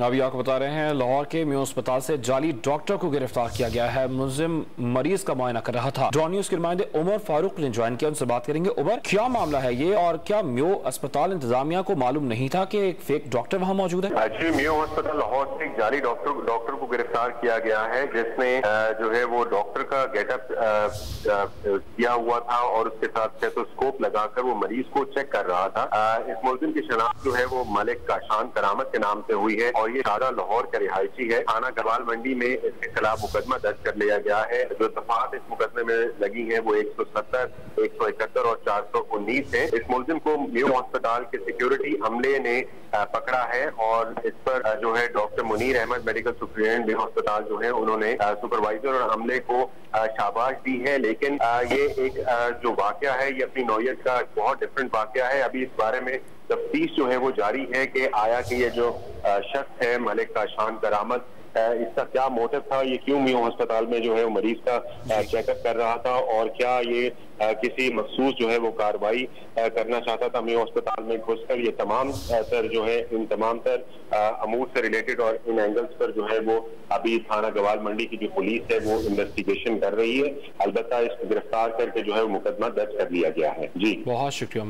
अभी आपको बता रहे हैं लाहौर के म्यू अस्पताल से जाली डॉक्टर को गिरफ्तार किया गया है। मुलजिम मरीज का मुआयना कर रहा था। जॉन न्यूज के नुमाइंदे उमर फारूक ने ज्वाइन किया, उनसे बात करेंगे। उमर, क्या मामला है ये और क्या म्यू अस्पताल इंतजामिया को मालूम नहीं था कि एक फेक डॉक्टर वहाँ मौजूद है? जी, म्यू अस्पताल लाहौर से एक जाली डॉक्टर को गिरफ्तार किया गया है, जिसने जो है वो डॉक्टर का गेटअप किया हुआ था और उसके साथ स्टेथोस्कोप लगाकर वो मरीज को चेक कर रहा था। इस मुलजिम की शनाख्त जो है वो मलिक काशान करामत के नाम से हुई है और ये शादा लाहौर का रिहायशी है। थाना गवाल मंडी में इसके खिलाफ मुकदमा दर्ज कर लिया गया है। जो दफात इस मुकदमे में लगी है वो 170, 171 और 419 है। इस मुलजिम को म्यू अस्पताल के सिक्योरिटी अमले ने पकड़ा है और इस पर जो है doctor Munir Ahmad medical superintendent म्यू अस्पताल जो है उन्होंने सुपरवाइजर और अमले को शाबाश दी है। लेकिन ये एक जो वाकया है ये अपनी नौयत का बहुत डिफरेंट वाकया है। अभी इस बारे में तफ्तीश जो है वो जारी है कि आया कि ये जो शख्स है मलिक काशान करामत, इसका क्या मोटिव था, ये क्यों म्यू अस्पताल में जो है वो मरीज का चेकअप कर रहा था और क्या ये किसी मखसूस जो है वो कार्रवाई करना चाहता था म्यू अस्पताल में घुसकर। ये तमाम तर जो है इन तमाम तर अमूर से रिलेटेड और इन एंगल्स पर जो है वो अभी थाना गवाल मंडी की जो पुलिस है वो इन्वेस्टिगेशन कर रही है। अलबत्ता इसको गिरफ्तार करके जो है वो मुकदमा दर्ज कर लिया गया है। जी, बहुत शुक्रिया।